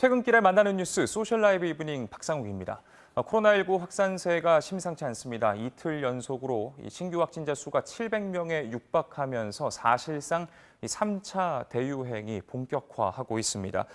퇴근길에 만나는 뉴스 소셜 라이브 이브닝 박상욱입니다. 코로나19 확산세가 심상치 않습니다. 이틀 연속으로 신규 확진자 수가 700명에 육박하면서 사실상 3차 대유행이 본격화하고 있습니다.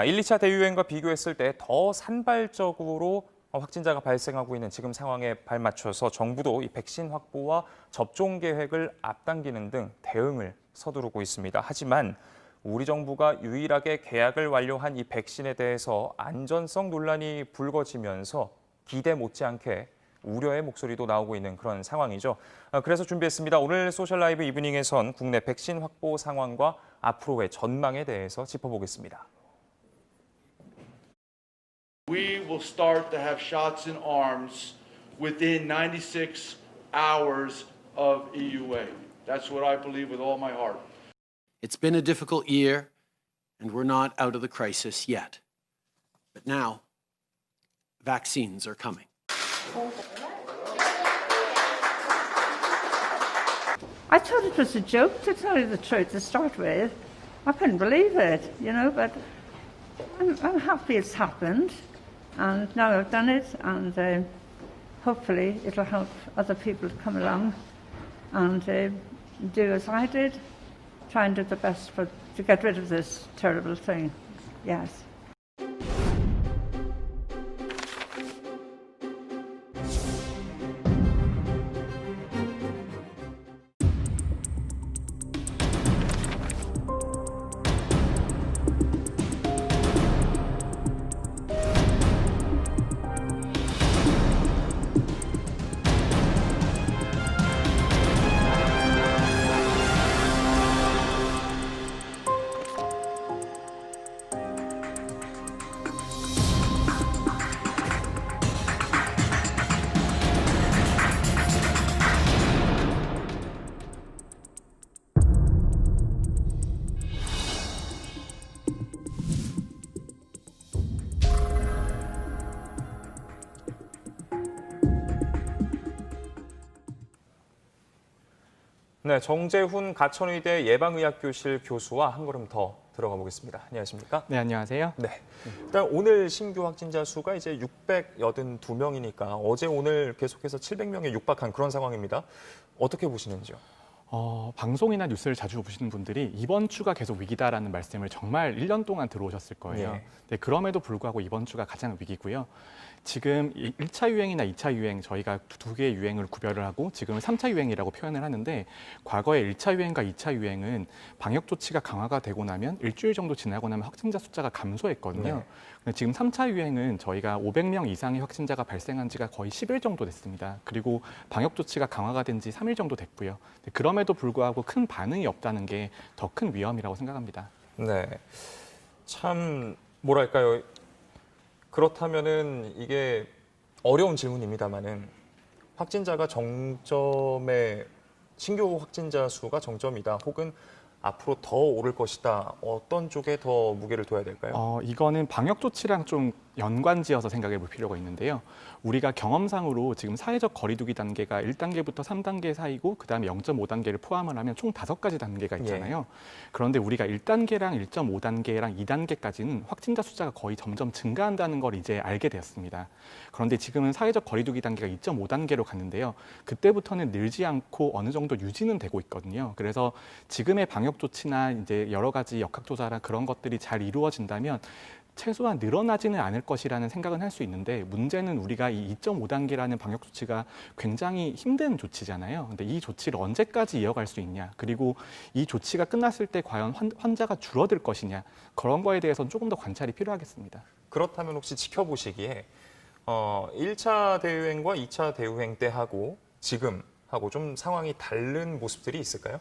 1, 2차 대유행과 비교했을 때 더 산발적으로 확진자가 발생하고 있는 지금 상황에 발맞춰서 정부도 이 백신 확보와 접종 계획을 앞당기는 등 대응을 서두르고 있습니다. 하지만 우리 정부가 유일하게 계약을 완료한 이 백신에 대해서 안전성 논란이 불거지면서 기대 못지않게 우려의 목소리도 나오고 있는 그런 상황이죠. 그래서 준비했습니다. 오늘 소셜 라이브 이브닝에선 국내 백신 확보 상황과 앞으로의 전망에 대해서 짚어보겠습니다. We will start to have shots in arms within 96 hours of EUA. That's what I believe with all my heart. It's been a difficult year, and we're not out of the crisis yet. But now, vaccines are coming. I thought it was a joke, to tell you the truth, to start with. I couldn't believe it, but I'm happy it's happened. And now I've done it, and hopefully it'll help other people to come along and do as I did, try and do the best to get rid of this terrible thing. Yes. 네, 정재훈 가천의대 예방의학교실 교수와 한 걸음 더 들어가 보겠습니다. 안녕하십니까? 네, 안녕하세요. 네. 일단 오늘 신규 확진자 수가 이제 682명이니까 어제 오늘 계속해서 700명에 육박한 그런 상황입니다. 어떻게 보시는지요? 방송이나 뉴스를 자주 보시는 분들이 이번 주가 계속 위기다라는 말씀을 정말 1년 동안 들어오셨을 거예요. 예. 네, 그럼에도 불구하고 이번 주가 가장 위기고요. 지금 1차 유행이나 2차 유행 저희가 두 개의 유행을 구별을 하고 지금은 3차 유행이라고 표현을 하는데 과거에 1차 유행과 2차 유행은 방역 조치가 강화가 되고 나면 일주일 정도 지나고 나면 확진자 숫자가 감소했거든요. 네. 근데 지금 3차 유행은 저희가 500명 이상의 확진자가 발생한 지가 거의 10일 정도 됐습니다. 그리고 방역 조치가 강화가 된 지 3일 정도 됐고요. 그럼에도 불구하고 큰 반응이 없다는 게 더 큰 위험이라고 생각합니다. 네. 참 뭐랄까요? 그렇다면은 이게 어려운 질문입니다만은 확진자가 정점에 신규 확진자 수가 정점이다. 혹은 앞으로 더 오를 것이다. 어떤 쪽에 더 무게를 둬야 될까요? 이거는 방역 조치랑 좀 연관지어서 생각해 볼 필요가 있는데요. 우리가 경험상으로 지금 사회적 거리두기 단계가 1단계부터 3단계 사이고 그다음에 0.5단계를 포함을 하면 총 5가지 단계가 있잖아요. 그런데 우리가 1단계랑 1.5단계랑 2단계까지는 확진자 숫자가 거의 점점 증가한다는 걸 이제 알게 되었습니다. 그런데 지금은 사회적 거리두기 단계가 2.5단계로 갔는데요. 그때부터는 늘지 않고 어느 정도 유지는 되고 있거든요. 그래서 지금의 방역 조치나 이제 여러 가지 역학조사나 그런 것들이 잘 이루어진다면 최소한 늘어나지는 않을 것이라는 생각은 할 수 있는데 문제는 우리가 이 2.5단계라는 방역 조치가 굉장히 힘든 조치잖아요. 근데 이 조치를 언제까지 이어갈 수 있냐, 그리고 이 조치가 끝났을 때 과연 환자가 줄어들 것이냐, 그런 거에 대해서는 조금 더 관찰이 필요하겠습니다. 그렇다면 혹시 지켜보시기에 1차 대유행과 2차 대유행 때하고 지금하고 좀 상황이 다른 모습들이 있을까요?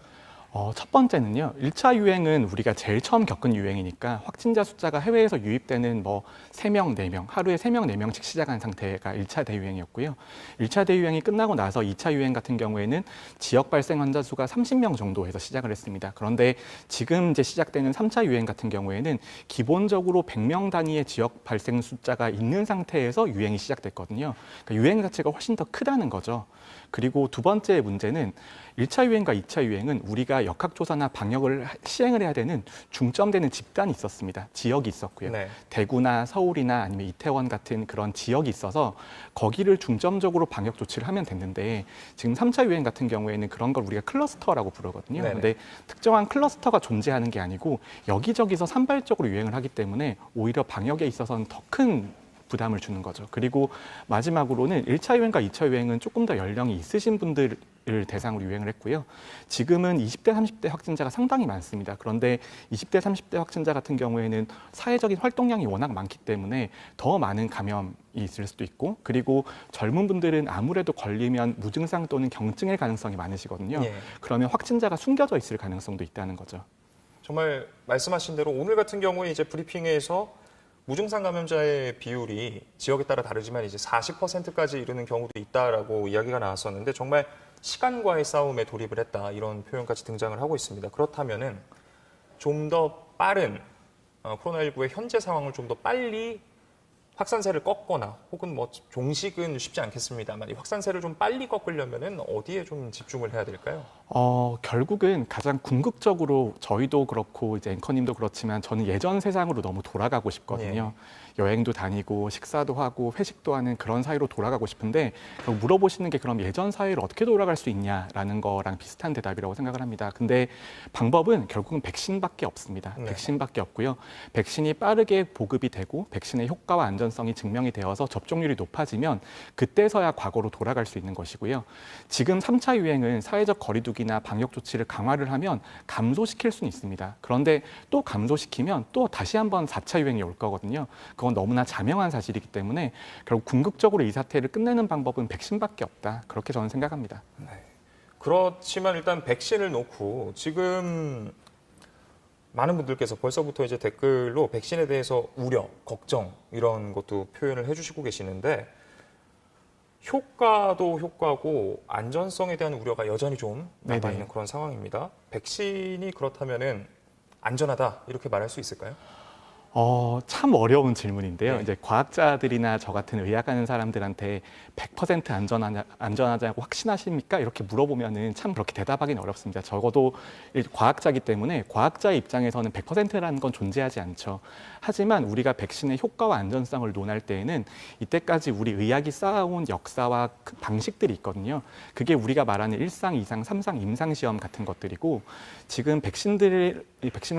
첫 번째는요. 1차 유행은 우리가 제일 처음 겪은 유행이니까 확진자 숫자가 해외에서 유입되는 3명, 4명, 하루에 3명, 4명씩 시작한 상태가 1차 대유행이었고요. 1차 대유행이 끝나고 나서 2차 유행 같은 경우에는 지역 발생 환자 수가 30명 정도에서 시작을 했습니다. 그런데 지금 이제 시작되는 3차 유행 같은 경우에는 기본적으로 100명 단위의 지역 발생 숫자가 있는 상태에서 유행이 시작됐거든요. 그러니까 유행 자체가 훨씬 더 크다는 거죠. 그리고 두 번째 문제는 1차 유행과 2차 유행은 우리가 역학조사나 방역을 시행을 해야 되는 중점되는 집단이 있었습니다. 지역이 있었고요. 네. 대구나 서울이나 아니면 이태원 같은 그런 지역이 있어서 거기를 중점적으로 방역 조치를 하면 됐는데 지금 3차 유행 같은 경우에는 그런 걸 우리가 클러스터라고 부르거든요. 네네. 그런데 특정한 클러스터가 존재하는 게 아니고 여기저기서 산발적으로 유행을 하기 때문에 오히려 방역에 있어서는 더 큰 부담을 주는 거죠. 그리고 마지막으로는 1차 유행과 2차 유행은 조금 더 연령이 있으신 분들을 대상으로 유행을 했고요. 지금은 20대, 30대 확진자가 상당히 많습니다. 그런데 20대, 30대 확진자 같은 경우에는 사회적인 활동량이 워낙 많기 때문에 더 많은 감염이 있을 수도 있고, 그리고 젊은 분들은 아무래도 걸리면 무증상 또는 경증일 가능성이 많으시거든요. 예. 그러면 확진자가 숨겨져 있을 가능성도 있다는 거죠. 정말 말씀하신 대로 오늘 같은 경우에 이제 브리핑에서 무증상 감염자의 비율이 지역에 따라 다르지만 이제 40%까지 이르는 경우도 있다라고 이야기가 나왔었는데 정말 시간과의 싸움에 돌입을 했다 이런 표현까지 등장을 하고 있습니다. 그렇다면은 좀 더 빠른 코로나19의 현재 상황을 좀 더 빨리 확산세를 꺾거나 혹은 뭐 종식은 쉽지 않겠습니다만 이 확산세를 좀 빨리 꺾으려면은 어디에 좀 집중을 해야 될까요? 결국은 가장 궁극적으로 저희도 그렇고 이제 앵커님도 그렇지만 저는 예전 세상으로 너무 돌아가고 싶거든요. 여행도 다니고 식사도 하고 회식도 하는 그런 사회로 돌아가고 싶은데 물어보시는 게 그럼 예전 사회로 어떻게 돌아갈 수 있냐라는 거랑 비슷한 대답이라고 생각을 합니다. 근데 방법은 결국은 백신밖에 없습니다. 네. 백신밖에 없고요. 백신이 빠르게 보급이 되고 백신의 효과와 안전성이 증명이 되어서 접종률이 높아지면 그때서야 과거로 돌아갈 수 있는 것이고요. 지금 3차 유행은 사회적 거리두기나 방역 조치를 강화를 하면 감소시킬 수는 있습니다. 그런데 또 감소시키면 또 다시 한번 4차 유행이 올 거거든요. 그건 너무나 자명한 사실이기 때문에 결국 궁극적으로 이 사태를 끝내는 방법은 백신밖에 없다. 그렇게 저는 생각합니다. 그렇지만 일단 백신을 놓고 지금 많은 분들께서 벌써부터 이제 댓글로 백신에 대해서 우려, 걱정 이런 것도 표현을 해주시고 계시는데 효과도 효과고 안전성에 대한 우려가 여전히 좀 남아있는 그런 상황입니다. 백신이 그렇다면은 안전하다 이렇게 말할 수 있을까요? 참 어려운 질문인데요. 네. 이제 과학자들이나 저 같은 의학하는 사람들한테 100% 안전하다고 확신하십니까? 이렇게 물어보면은 참 그렇게 대답하기는 어렵습니다. 적어도 과학자이기 때문에 과학자의 입장에서는 100%라는 건 존재하지 않죠. 하지만 우리가 백신의 효과와 안전성을 논할 때에는 이때까지 우리 의학이 쌓아온 역사와 방식들이 있거든요. 그게 우리가 말하는 1상, 2상, 3상 임상시험 같은 것들이고 지금 백신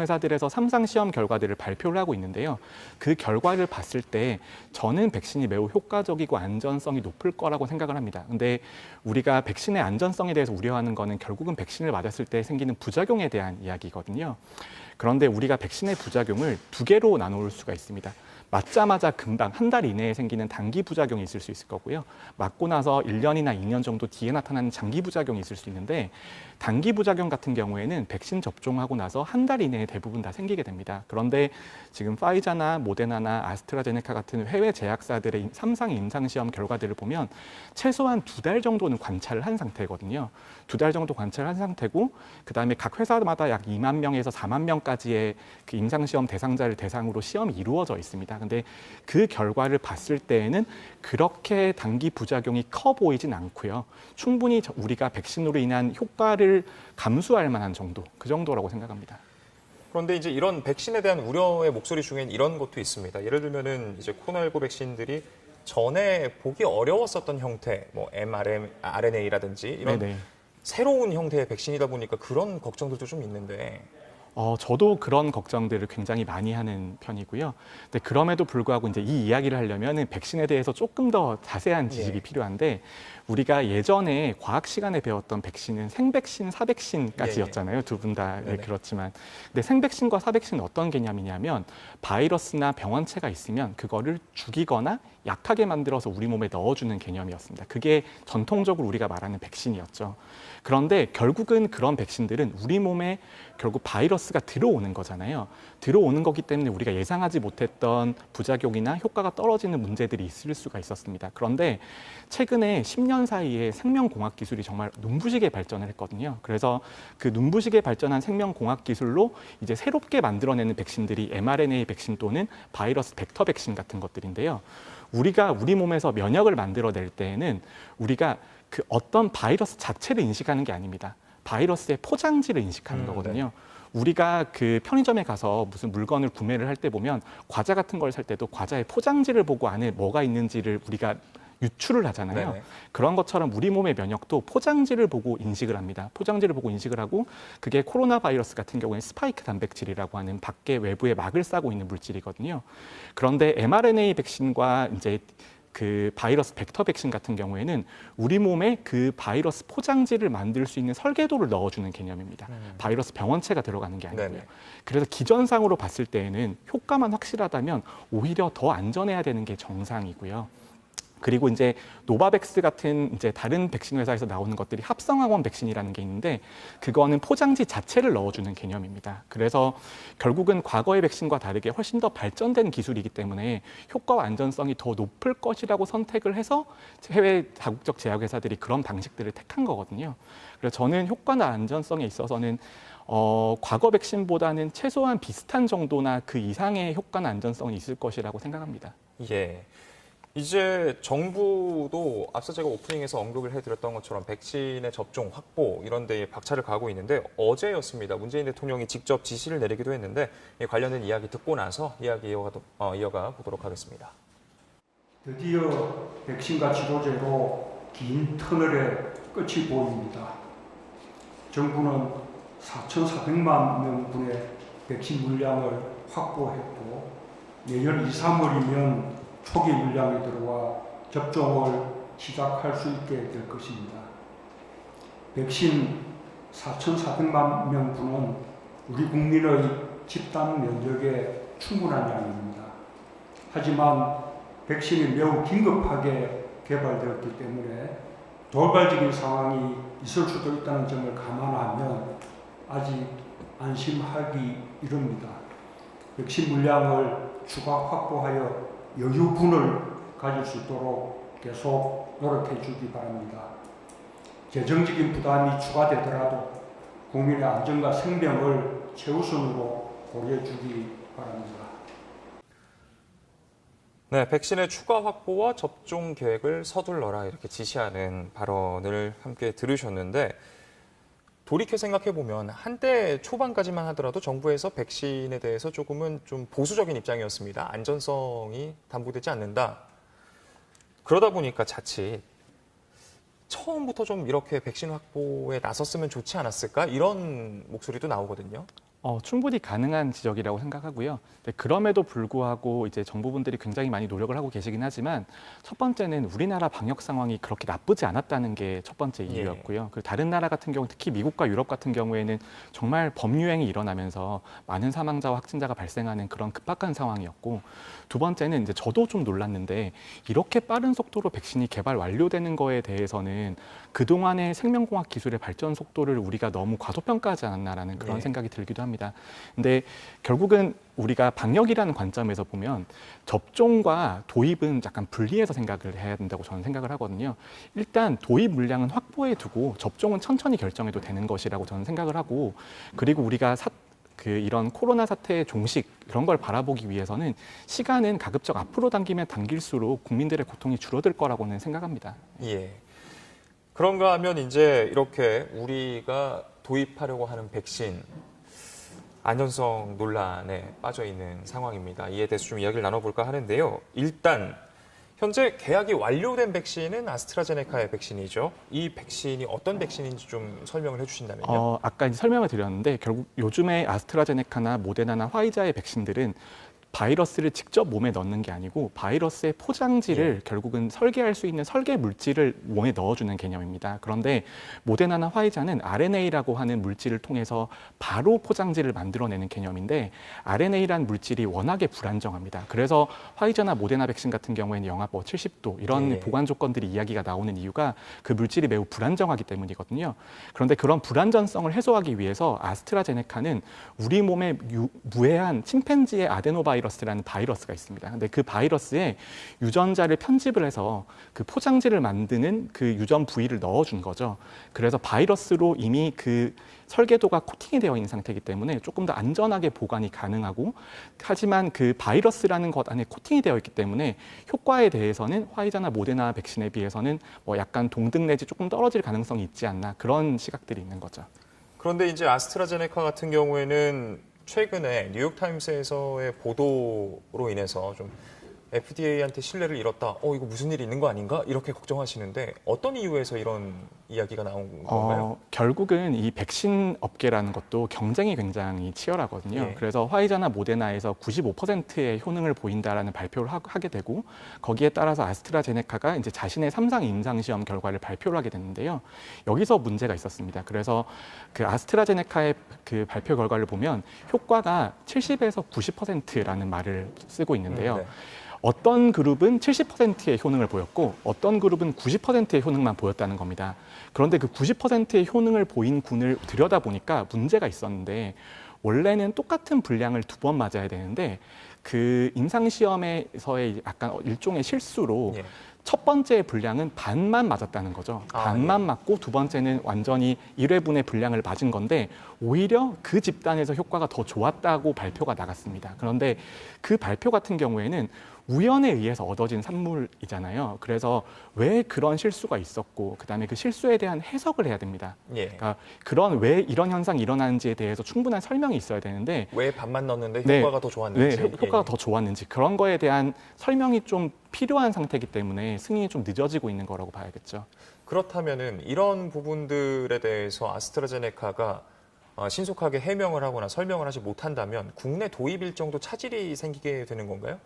회사들에서 3상 시험 결과들을 발표를 하고 있는데요. 그 결과를 봤을 때 저는 백신이 매우 효과적이고 안전성이 높을 거라고 생각을 합니다. 근데 우리가 백신의 안전성에 대해서 우려하는 거는 결국은 백신을 맞았을 때 생기는 부작용에 대한 이야기거든요. 그런데 우리가 백신의 부작용을 두 개로 나눌 수가 있습니다. 맞자마자 금방 한 달 이내에 생기는 단기 부작용이 있을 수 있을 거고요. 맞고 나서 1년이나 2년 정도 뒤에 나타나는 장기 부작용이 있을 수 있는데 단기 부작용 같은 경우에는 백신 접종하고 나서 한 달 이내에 대부분 다 생기게 됩니다. 그런데 지금 파이자나 모데나나 아스트라제네카 같은 해외 제약사들의 3상 임상시험 결과들을 보면 최소한 2달 정도는 관찰을 한 상태거든요. 2달 정도 관찰을 한 상태고 그다음에 각 회사마다 약 2만 명에서 4만 명까지의 그 임상시험 대상자를 대상으로 시험이 이루어져 있습니다. 근데 그 결과를 봤을 때에는 그렇게 단기 부작용이 커 보이진 않고요. 충분히 우리가 백신으로 인한 효과를 감수할 만한 정도, 그 정도라고 생각합니다. 그런데 이제 이런 백신에 대한 우려의 목소리 중엔 이런 것도 있습니다. 예를 들면은 이제 코로나19 백신들이 전에 보기 어려웠었던 형태, 뭐 mRNA라든지 이런 네네. 새로운 형태의 백신이다 보니까 그런 걱정들도 좀 있는데. 저도 그런 걱정들을 굉장히 많이 하는 편이고요. 근데 그럼에도 불구하고 이제 이 이야기를 하려면 백신에 대해서 조금 더 자세한 지식이 필요한데 우리가 예전에 과학 시간에 배웠던 백신은 생백신, 사백신까지였잖아요. 두 분 다 그렇지만. 근데 생백신과 사백신은 어떤 개념이냐면 바이러스나 병원체가 있으면 그거를 죽이거나 약하게 만들어서 우리 몸에 넣어주는 개념이었습니다. 그게 전통적으로 우리가 말하는 백신이었죠. 그런데 결국은 그런 백신들은 우리 몸에 결국 바이러스가 들어오는 거잖아요. 들어오는 거기 때문에 우리가 예상하지 못했던 부작용이나 효과가 떨어지는 문제들이 있을 수가 있었습니다. 그런데 최근에 10년 사이에 생명공학 기술이 정말 눈부시게 발전을 했거든요. 그래서 그 눈부시게 발전한 생명공학 기술로 이제 새롭게 만들어내는 백신들이 mRNA 백신 또는 바이러스 벡터 백신 같은 것들인데요. 우리가 우리 몸에서 면역을 만들어낼 때에는 우리가 그 어떤 바이러스 자체를 인식하는 게 아닙니다. 바이러스의 포장지를 인식하는 거거든요. 우리가 그 편의점에 가서 무슨 물건을 구매를 할 때 보면 과자 같은 걸 살 때도 과자의 포장지를 보고 안에 뭐가 있는지를 우리가 유추를 하잖아요. 네네. 그런 것처럼 우리 몸의 면역도 포장지를 보고 인식을 합니다. 포장지를 보고 인식을 하고 그게 코로나 바이러스 같은 경우에 스파이크 단백질이라고 하는 밖에 외부에 막을 싸고 있는 물질이거든요. 그런데 mRNA 백신과 이제 그 바이러스 벡터 백신 같은 경우에는 우리 몸에 그 바이러스 포장지를 만들 수 있는 설계도를 넣어주는 개념입니다. 바이러스 병원체가 들어가는 게 아니고요. 네네. 그래서 기전상으로 봤을 때에는 효과만 확실하다면 오히려 더 안전해야 되는 게 정상이고요. 그리고 이제 노바백스 같은 이제 다른 백신 회사에서 나오는 것들이 합성항원 백신이라는 게 있는데 그거는 포장지 자체를 넣어주는 개념입니다. 그래서 결국은 과거의 백신과 다르게 훨씬 더 발전된 기술이기 때문에 효과와 안전성이 더 높을 것이라고 선택을 해서 해외 다국적 제약회사들이 그런 방식들을 택한 거거든요. 그래서 저는 효과나 안전성에 있어서는 과거 백신보다는 최소한 비슷한 정도나 그 이상의 효과나 안전성이 있을 것이라고 생각합니다. 예. 이제 정부도 앞서 제가 오프닝에서 언급을 해드렸던 것처럼 백신의 접종 확보 이런 데에 박차를 가하고 있는데 어제였습니다. 문재인 대통령이 직접 지시를 내리기도 했는데 관련된 이야기 듣고 나서 이야기 이어가 보도록 하겠습니다. 드디어 백신과 치료제로 긴 터널의 끝이 보입니다. 정부는 4,400만 명분의 백신 물량을 확보했고 내년 2, 3월이면 초기 물량이 들어와 접종을 시작할 수 있게 될 것입니다. 백신 4,400만 명분은 우리 국민의 집단 면역에 충분한 양입니다. 하지만 백신이 매우 긴급하게 개발되었기 때문에 돌발적인 상황이 있을 수도 있다는 점을 감안하면 아직 안심하기 이릅니다. 백신 물량을 추가 확보하여 여유분을 가질 수 있도록 계속 노력해 주기 바랍니다. 재정적인 부담이 추가되더라도 국민의 안전과 생명을 최우선으로 고려해 주기 바랍니다. 네, 백신의 추가 확보와 접종 계획을 서둘러라 이렇게 지시하는 발언을 함께 들으셨는데 돌이켜 생각해보면 한때 초반까지만 하더라도 정부에서 백신에 대해서 조금은 좀 보수적인 입장이었습니다. 안전성이 담보되지 않는다. 그러다 보니까 자칫 처음부터 좀 이렇게 백신 확보에 나섰으면 좋지 않았을까? 이런 목소리도 나오거든요. 충분히 가능한 지적이라고 생각하고요. 그럼에도 불구하고 이제 정부분들이 굉장히 많이 노력을 하고 계시긴 하지만 첫 번째는 우리나라 방역 상황이 그렇게 나쁘지 않았다는 게 첫 번째 이유였고요. 그리고 다른 나라 같은 경우 특히 미국과 유럽 같은 경우에는 정말 범유행이 일어나면서 많은 사망자와 확진자가 발생하는 그런 급박한 상황이었고 두 번째는 이제 저도 좀 놀랐는데 이렇게 빠른 속도로 백신이 개발 완료되는 거에 대해서는 그동안의 생명공학 기술의 발전 속도를 우리가 너무 과소평가하지 않았나라는 그런 생각이 들기도 합니다. 근데 결국은 우리가 방역이라는 관점에서 보면 접종과 도입은 약간 분리해서 생각을 해야 된다고 저는 생각을 하거든요. 일단 도입 물량은 확보해 두고 접종은 천천히 결정해도 되는 것이라고 저는 생각을 하고 그리고 우리가 이런 코로나 사태의 종식 이런 걸 바라보기 위해서는 시간은 가급적 앞으로 당기면 당길수록 국민들의 고통이 줄어들 거라고는 생각합니다. 예. 그런가 하면 이제 이렇게 우리가 도입하려고 하는 백신 안전성 논란에 빠져 있는 상황입니다. 이에 대해서 좀 이야기를 나눠볼까 하는데요. 일단 현재 계약이 완료된 백신은 아스트라제네카의 백신이죠. 이 백신이 어떤 백신인지 좀 설명을 해주신다면요. 아까 이제 설명을 드렸는데 결국 요즘에 아스트라제네카나 모데나나 화이자의 백신들은 바이러스를 직접 몸에 넣는 게 아니고 바이러스의 포장지를 결국은 설계할 수 있는 설계 물질을 몸에 넣어주는 개념입니다. 그런데 모데나나 화이자는 RNA라고 하는 물질을 통해서 바로 포장지를 만들어내는 개념인데 RNA라는 물질이 워낙에 불안정합니다. 그래서 화이자나 모데나 백신 같은 경우에는 영하 70도 이런 보관 조건들이 이야기가 나오는 이유가 그 물질이 매우 불안정하기 때문이거든요. 그런데 그런 불안전성을 해소하기 위해서 아스트라제네카는 우리 몸에 무해한 침팬지의 아데노바이러스 바이러스라는 바이러스가 있습니다. 근데 그 바이러스에 유전자를 편집을 해서 그 포장지를 만드는 그 유전 부위를 넣어준 거죠. 그래서 바이러스로 이미 그 설계도가 코팅이 되어 있는 상태이기 때문에 조금 더 안전하게 보관이 가능하고, 하지만 그 바이러스라는 것 안에 코팅이 되어 있기 때문에 효과에 대해서는 화이자나 모데나 백신에 비해서는 뭐 약간 동등 내지 조금 떨어질 가능성이 있지 않나, 그런 시각들이 있는 거죠. 그런데 이제 아스트라제네카 같은 경우에는 최근에 뉴욕타임스에서의 보도로 인해서 좀 FDA한테 신뢰를 잃었다. 이거 무슨 일이 있는 거 아닌가? 이렇게 걱정하시는데 어떤 이유에서 이런 이야기가 나온 건가요? 결국은 이 백신 업계라는 것도 경쟁이 굉장히 치열하거든요. 예. 그래서 화이자나 모데나에서 95%의 효능을 보인다라는 발표를 하게 되고, 거기에 따라서 아스트라제네카가 이제 자신의 3상 임상시험 결과를 발표를 하게 됐는데요. 여기서 문제가 있었습니다. 그래서 그 아스트라제네카의 그 발표 결과를 보면 효과가 70에서 90%라는 말을 쓰고 있는데요. 네. 어떤 그룹은 70%의 효능을 보였고 어떤 그룹은 90%의 효능만 보였다는 겁니다. 그런데 그 90%의 효능을 보인 군을 들여다보니까 문제가 있었는데, 원래는 똑같은 분량을 2번 맞아야 되는데 그 임상시험에서의 약간 일종의 실수로 예. 첫 번째 분량은 반만 맞았다는 거죠. 반만 맞고 두 번째는 완전히 1회분의 분량을 맞은 건데, 오히려 그 집단에서 효과가 더 좋았다고 발표가 나갔습니다. 그런데 그 발표 같은 경우에는 우연에 의해서 얻어진 산물이잖아요. 그래서 왜 그런 실수가 있었고, 그다음에 그 실수에 대한 해석을 해야 됩니다. 예. 그러니까 왜 이런 현상이 일어나는지에 대해서 충분한 설명이 있어야 되는데, 왜 반만 넣었는데 네. 효과가 더 좋았는지. 네, 효과가 더 좋았는지, 그런 거에 대한 설명이 좀 필요한 상태이기 때문에 승인이 좀 늦어지고 있는 거라고 봐야겠죠. 그렇다면은 이런 부분들에 대해서 아스트라제네카가 신속하게 해명을 하거나 설명을 하지 못한다면 국내 도입 일정도 차질이 생기게 되는 건가요?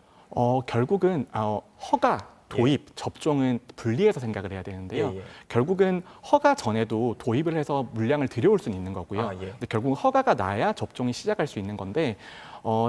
결국은 허가, 도입, 접종은 분리해서 생각을 해야 되는데요. 예, 예. 결국은 허가 전에도 도입을 해서 물량을 들여올 수는 있는 거고요. 아, 예. 근데 결국 허가가 나야 접종이 시작할 수 있는 건데,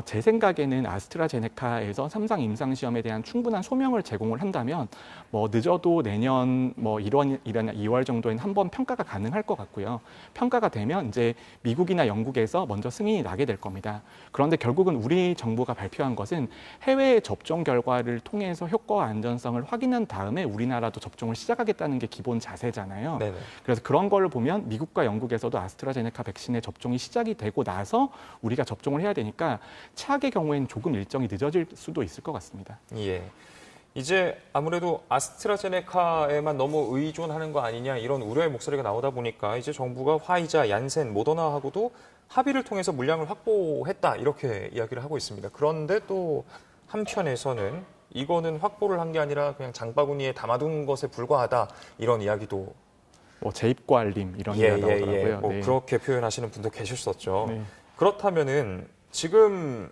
제 생각에는 아스트라제네카에서 3상 임상시험에 대한 충분한 소명을 제공을 한다면 뭐 늦어도 내년 뭐 1월이나 2월 정도엔 한번 평가가 가능할 것 같고요. 평가가 되면 이제 미국이나 영국에서 먼저 승인이 나게 될 겁니다. 그런데 결국은 우리 정부가 발표한 것은 해외 접종 결과를 통해서 효과와 안전성을 확인한 다음에 우리나라도 접종을 시작하겠다는 게 기본 자세잖아요. 네네. 그래서 그런 거를 보면 미국과 영국에서도 아스트라제네카 백신의 접종이 시작이 되고 나서 우리가 접종을 해야 되니까 최악의 경우에는 조금 일정이 늦어질 수도 있을 것 같습니다. 예. 이제 아무래도 아스트라제네카에만 너무 의존하는 거 아니냐, 이런 우려의 목소리가 나오다 보니까 이제 정부가 화이자, 얀센, 모더나하고도 합의를 통해서 물량을 확보했다, 이렇게 이야기를 하고 있습니다. 그런데 또 한편에서는 이거는 확보를 한 게 아니라 그냥 장바구니에 담아둔 것에 불과하다, 이런 이야기도 뭐 재입고 알림 이런 게 나오더라고요. 뭐 네. 그렇게 표현하시는 분도 계셨었죠. 네. 그렇다면은 지금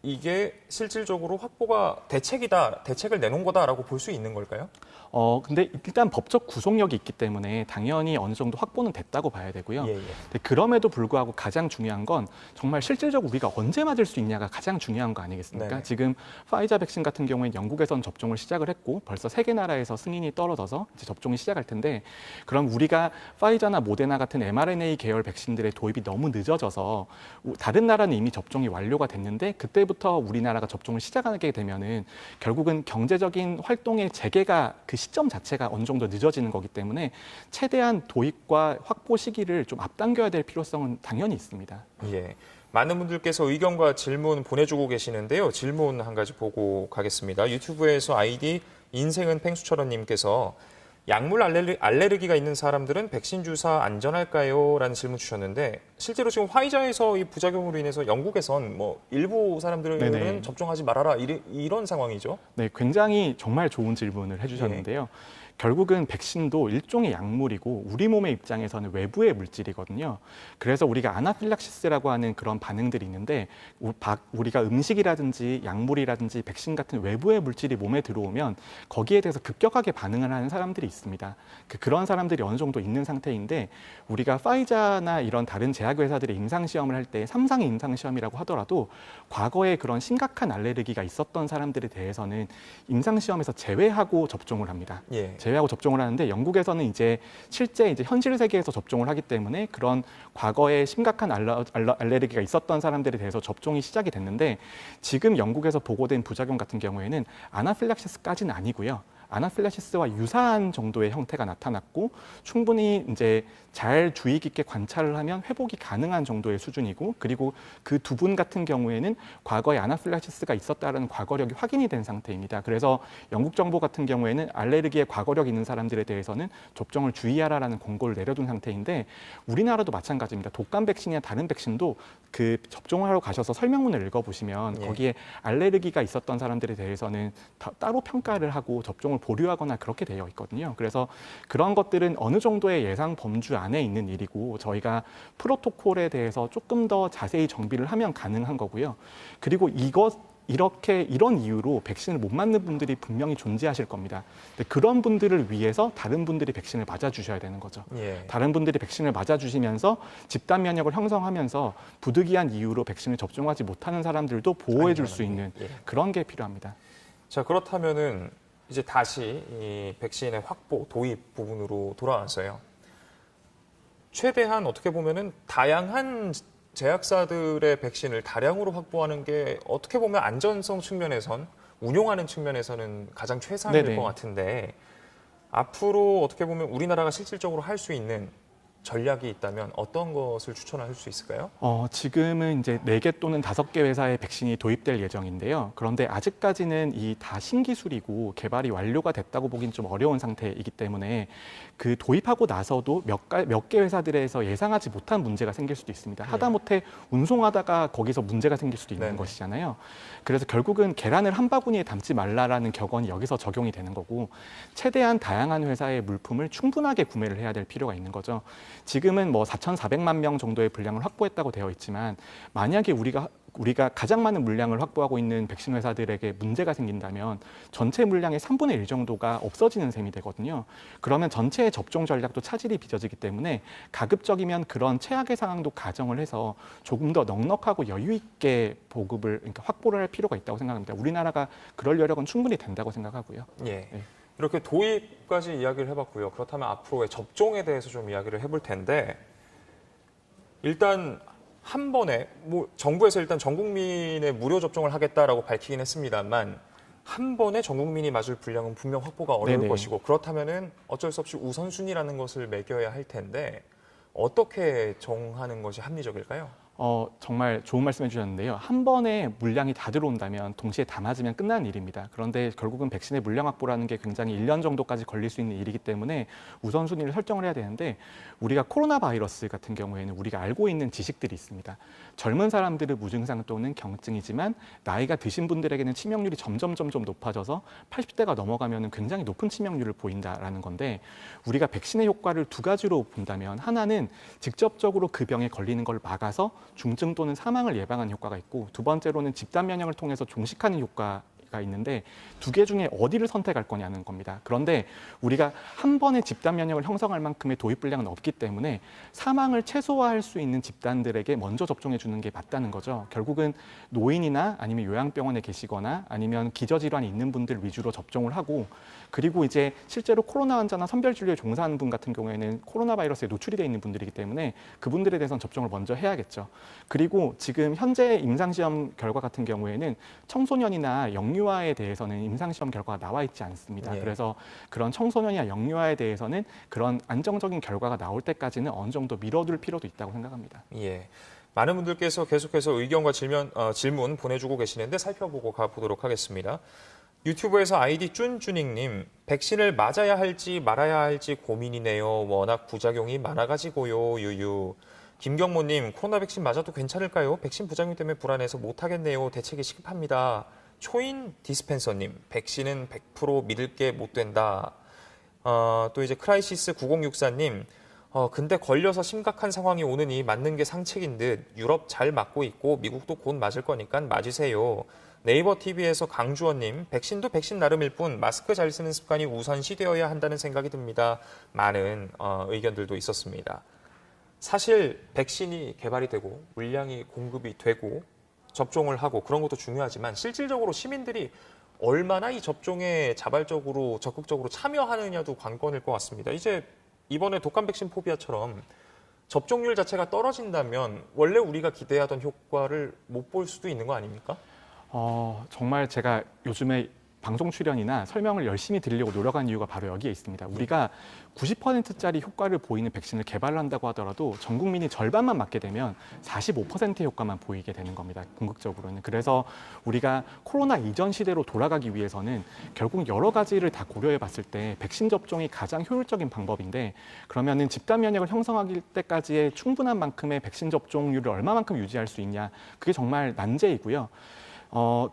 이게 실질적으로 확보가 대책을 내놓은 거다라고 볼 수 있는 걸까요? 근데 일단 법적 구속력이 있기 때문에 당연히 어느 정도 확보는 됐다고 봐야 되고요. 예, 예. 근데 그럼에도 불구하고 가장 중요한 건 정말 실질적으로 우리가 언제 맞을 수 있냐가 가장 중요한 거 아니겠습니까? 네네. 지금 파이자 백신 같은 경우에는 영국에선 접종을 시작을 했고 벌써 3개 나라에서 승인이 떨어져서 이제 접종이 시작할 텐데, 그럼 우리가 파이자나 모데나 같은 mRNA 계열 백신들의 도입이 너무 늦어져서 다른 나라는 이미 접종이 완료가 됐는데 그때부터 우리나라가 접종을 시작하게 되면은 결국은 경제적인 활동의 재개가 그 시점 자체가 어느 정도 늦어지는 거기 때문에 최대한 도입과 확보 시기를 좀 앞당겨야 될 필요성은 당연히 있습니다. 예. 많은 분들께서 의견과 질문 보내주고 계시는데요. 질문 한 가지 보고 가겠습니다. 유튜브에서 아이디 인생은 팽수처럼님께서 약물 알레르기가 있는 사람들은 백신 주사 안전할까요? 라는 질문 주셨는데, 실제로 지금 화이자에서 이 부작용으로 인해서 영국에선 뭐 일부 사람들은 네네. 접종하지 말아라, 이런 상황이죠. 네, 굉장히 정말 좋은 질문을 해주셨는데요. 결국은 백신도 일종의 약물이고 우리 몸의 입장에서는 외부의 물질이거든요. 그래서 우리가 아나필락시스라고 하는 그런 반응들이 있는데, 우리가 음식이라든지 약물이라든지 백신 같은 외부의 물질이 몸에 들어오면 거기에 대해서 급격하게 반응을 하는 사람들이 있습니다. 그런 사람들이 어느 정도 있는 상태인데, 우리가 파이자나 이런 다른 제약회사들의 임상시험을 할 때 3상 임상시험이라고 하더라도 과거에 그런 심각한 알레르기가 있었던 사람들에 대해서는 임상시험에서 제외하고 접종을 합니다. 예. 제외하고 접종을 하는데 영국에서는 이제 실제 이제 현실 세계에서 접종을 하기 때문에 그런 과거에 심각한 알레르기가 있었던 사람들에 대해서 접종이 시작이 됐는데 지금 영국에서 보고된 부작용 같은 경우에는 아나필락시스까지는 아니고요. 아나필락시스와 유사한 정도의 형태가 나타났고 충분히 이제 잘 주의 깊게 관찰을 하면 회복이 가능한 정도의 수준이고 그리고 그 두 분 같은 경우에는 과거에 아나필락시스가 있었다는 과거력이 확인이 된 상태입니다. 그래서 영국 정부 같은 경우에는 알레르기에 과거력이 있는 사람들에 대해서는 접종을 주의하라라는 권고를 내려둔 상태인데 우리나라도 마찬가지입니다. 독감 백신이나 다른 백신도 그 접종을 하러 가셔서 설명문을 읽어보시면 거기에 알레르기가 있었던 사람들에 대해서는 따로 평가를 하고 접종을 보류하거나 그렇게 되어 있거든요. 그래서 그런 것들은 어느 정도의 예상 범주 안에 있는 일이고 저희가 프로토콜에 대해서 조금 더 자세히 정비를 하면 가능한 거고요. 그리고 이런 이유로 백신을 못 맞는 분들이 분명히 존재하실 겁니다. 근데 그런 분들을 위해서 다른 분들이 백신을 맞아주셔야 되는 거죠. 다른 분들이 백신을 맞아주시면서 집단 면역을 형성하면서 부득이한 이유로 백신을 접종하지 못하는 사람들도 보호해 줄 수 있는 그런 게 필요합니다. 자, 그렇다면은 이제 다시 이 백신의 확보, 도입 부분으로 돌아와서요. 최대한 어떻게 보면은 다양한 제약사들의 백신을 다량으로 확보하는 게 어떻게 보면 안전성 측면에선 운용하는 측면에서는 가장 최상일 것 같은데 앞으로 어떻게 보면 우리나라가 실질적으로 할 수 있는 전략이 있다면 어떤 것을 추천할 수 있을까요? 지금은 이제 4개 또는 5개 회사의 백신이 도입될 예정인데요. 그런데 아직까지는 이 다 신기술이고 개발이 완료가 됐다고 보긴 좀 어려운 상태이기 때문에 그 도입하고 나서도 몇 개 회사들에서 예상하지 못한 문제가 생길 수도 있습니다. 하다못해 운송하다가 거기서 문제가 생길 수도 있는 것이잖아요. 그래서 결국은 계란을 한 바구니에 담지 말라라는 격언이 여기서 적용이 되는 거고 최대한 다양한 회사의 물품을 충분하게 구매를 해야 될 필요가 있는 거죠. 지금은 뭐 4,400만 명 정도의 분량을 확보했다고 되어 있지만 만약에 우리가 가장 많은 물량을 확보하고 있는 백신 회사들에게 문제가 생긴다면 전체 물량의 3분의 1 정도가 없어지는 셈이 되거든요. 그러면 전체의 접종 전략도 차질이 빚어지기 때문에 가급적이면 그런 최악의 상황도 가정을 해서 조금 더 넉넉하고 여유 있게 보급을 그러니까 확보를 할 필요가 있다고 생각합니다. 우리나라가 그럴 여력은 충분히 된다고 생각하고요. 이렇게 도입까지 이야기를 해봤고요. 그렇다면 앞으로의 접종에 대해서 좀 이야기를 해볼 텐데 일단 한 번에 정부에서 일단 전 국민의 무료 접종을 하겠다라고 밝히긴 했습니다만 한 번에 전 국민이 맞을 분량은 분명 확보가 어려울 것이고 그렇다면은 어쩔 수 없이 우선순위라는 것을 매겨야 할 텐데 어떻게 정하는 것이 합리적일까요? 정말 좋은 말씀 해주셨는데요. 한 번에 물량이 다 들어온다면 동시에 다 맞으면 끝나는 일입니다. 그런데 결국은 백신의 물량 확보라는 게 굉장히 1년 정도까지 걸릴 수 있는 일이기 때문에 우선순위를 설정을 해야 되는데 우리가 코로나 바이러스 같은 경우에는 우리가 알고 있는 지식들이 있습니다. 젊은 사람들은 무증상 또는 경증이지만 나이가 드신 분들에게는 치명률이 점점 높아져서 80대가 넘어가면 굉장히 높은 치명률을 보인다라는 건데 우리가 백신의 효과를 두 가지로 본다면 하나는 직접적으로 그 병에 걸리는 걸 막아서 중증 또는 사망을 예방하는 효과가 있고 두 번째로는 집단 면역을 통해서 종식하는 효과가 있는데 두 개 중에 어디를 선택할 거냐는 겁니다. 그런데 우리가 한 번에 집단 면역을 형성할 만큼의 도입 분량은 없기 때문에 사망을 최소화할 수 있는 집단들에게 먼저 접종해 주는 게 맞다는 거죠. 결국은 노인이나 아니면 요양병원에 계시거나 아니면 기저질환이 있는 분들 위주로 접종을 하고 그리고 이제 실제로 코로나 환자나 선별진료에 종사하는 분 같은 경우에는 코로나 바이러스에 노출이 돼 있는 분들이기 때문에 그분들에 대해서는 접종을 먼저 해야겠죠. 그리고 지금 현재 임상시험 결과 같은 경우에는 청소년이나 영유아에 대해서는 임상시험 결과가 나와 있지 않습니다. 그래서 그런 청소년이나 영유아에 대해서는 그런 안정적인 결과가 나올 때까지는 어느 정도 미뤄둘 필요도 있다고 생각합니다. 많은 분들께서 계속해서 의견과 질문 보내주고 계시는데 살펴보고 가보도록 하겠습니다. 유튜브에서 아이디 쭌쭈닝님, 백신을 맞아야 할지 말아야 할지 고민이네요. 워낙 부작용이 많아가지고요. 유유. 김경모님, 코로나 백신 맞아도 괜찮을까요? 백신 부작용 때문에 불안해서 못하겠네요. 대책이 시급합니다. 초인 디스펜서님, 백신은 100% 믿을 게 못 된다. 또 이제 크라이시스 9064님, 근데 걸려서 심각한 상황이 오느니 맞는 게 상책인 듯 유럽 잘 맞고 있고 미국도 곧 맞을 거니까 맞으세요. 네이버 TV에서 강주원님, 백신도 백신 나름일 뿐 마스크 잘 쓰는 습관이 우선시되어야 한다는 생각이 듭니다. 많은 의견들도 있었습니다. 사실 백신이 개발이 되고 물량이 공급이 되고 접종을 하고 그런 것도 중요하지만 실질적으로 시민들이 얼마나 이 접종에 자발적으로 적극적으로 참여하느냐도 관건일 것 같습니다. 이제 이번에 독감 백신 포비아처럼 접종률 자체가 떨어진다면 원래 우리가 기대하던 효과를 못 볼 수도 있는 거 아닙니까? 정말 제가 요즘에 방송 출연이나 설명을 열심히 드리려고 노력한 이유가 바로 여기에 있습니다. 우리가 90%짜리 효과를 보이는 백신을 개발한다고 하더라도 전 국민이 절반만 맞게 되면 45%의 효과만 보이게 되는 겁니다. 궁극적으로는. 그래서 우리가 코로나 이전 시대로 돌아가기 위해서는 결국 여러 가지를 다 고려해 봤을 때 백신 접종이 가장 효율적인 방법인데 그러면은 집단 면역을 형성하기 때까지의 충분한 만큼의 백신 접종률을 얼마만큼 유지할 수 있냐. 그게 정말 난제이고요.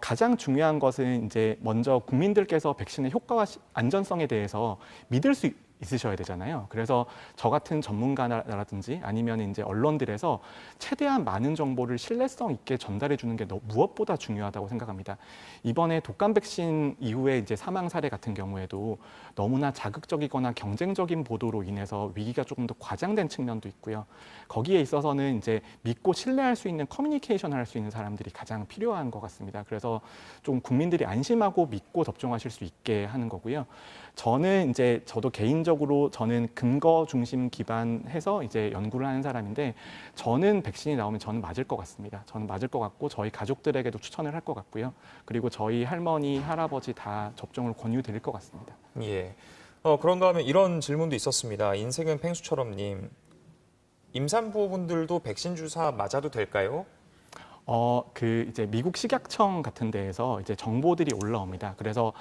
가장 중요한 것은 이제 먼저 국민들께서 백신의 효과와 안전성에 대해서 믿을 수 있으셔야 되잖아요. 그래서 저 같은 전문가라든지 아니면 이제 언론들에서 최대한 많은 정보를 신뢰성 있게 전달해 주는 게 무엇보다 중요하다고 생각합니다. 이번에 독감 백신 이후에 이제 사망 사례 같은 경우에도 너무나 자극적이거나 경쟁적인 보도로 인해서 위기가 조금 더 과장된 측면도 있고요. 거기에 있어서는 이제 믿고 신뢰할 수 있는 커뮤니케이션을 할 수 있는 사람들이 가장 필요한 것 같습니다. 그래서 좀 국민들이 안심하고 믿고 접종하실 수 있게 하는 거고요. 저도 개인적으로 저는 근거 중심 기반해서 이제 연구를 하는 사람인데 저는 백신이 나오면 저는 맞을 것 같습니다. 저는 맞을 것 같고 저희 가족들에게도 추천을 할 것 같고요. 그리고 저희 할머니, 할아버지 다 접종을 권유드릴 것 같습니다. 예. 그런가 하면 이런 질문도 있었습니다. 인생은 펭수처럼님. 임산부분들도 백신 주사 맞아도 될까요? 이제 미국 식약청 같은 데에서 이제 정보들이 올라옵니다. 그래서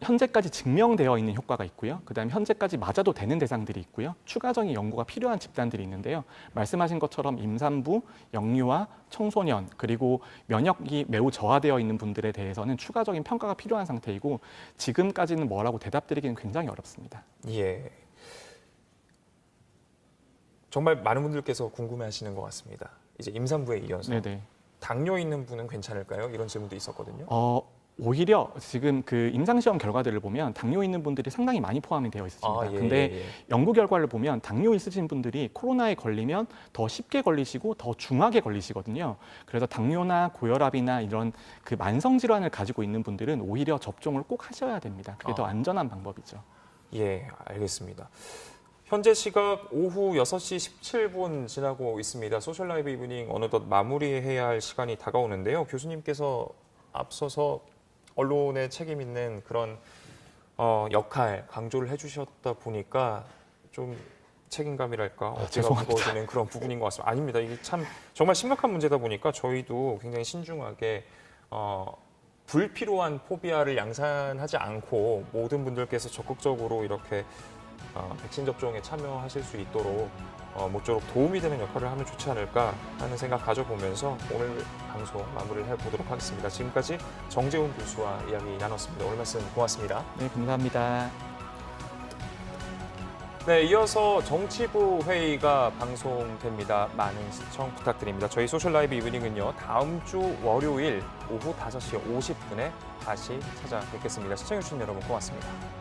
현재까지 증명되어 있는 효과가 있고요. 그다음에 현재까지 맞아도 되는 대상들이 있고요. 추가적인 연구가 필요한 집단들이 있는데요. 말씀하신 것처럼 임산부, 영유아, 청소년, 그리고 면역이 매우 저하되어 있는 분들에 대해서는 추가적인 평가가 필요한 상태이고 지금까지는 뭐라고 대답드리기는 굉장히 어렵습니다. 예. 정말 많은 분들께서 궁금해하시는 것 같습니다. 이제 임산부에 이어서 네네. 당뇨 있는 분은 괜찮을까요? 이런 질문도 있었거든요. 오히려 지금 그 임상시험 결과들을 보면 당뇨 있는 분들이 상당히 많이 포함이 되어 있습니다. 근데 연구 결과를 보면 당뇨 있으신 분들이 코로나에 걸리면 더 쉽게 걸리시고 더 중하게 걸리시거든요. 그래서 당뇨나 고혈압이나 이런 그 만성 질환을 가지고 있는 분들은 오히려 접종을 꼭 하셔야 됩니다. 그게 더 안전한 방법이죠. 예, 알겠습니다. 현재 시각 오후 6시 17분 지나고 있습니다. 소셜 라이브 이브닝 어느덧 마무리해야 할 시간이 다가오는데요. 교수님께서 앞서서 언론에 책임 있는 그런 역할 강조를 해주셨다 보니까 좀 책임감이랄까 어깨가 무거워지는 그런 부분인 것 같습니다. 아닙니다. 이게 참 정말 심각한 문제다 보니까 저희도 굉장히 신중하게 불필요한 포비아를 양산하지 않고 모든 분들께서 적극적으로 이렇게 백신 접종에 참여하실 수 있도록 모쪼록 도움이 되는 역할을 하면 좋지 않을까 하는 생각 가져보면서 오늘 방송 마무리를 해보도록 하겠습니다. 지금까지 정재훈 교수와 이야기 나눴습니다. 오늘 말씀 고맙습니다. 네, 감사합니다. 네, 이어서 정치부 회의가 방송됩니다. 많은 시청 부탁드립니다. 저희 소셜 라이브 이브닝은요, 다음 주 월요일 오후 5시 50분에 다시 찾아뵙겠습니다. 시청해주신 여러분 고맙습니다.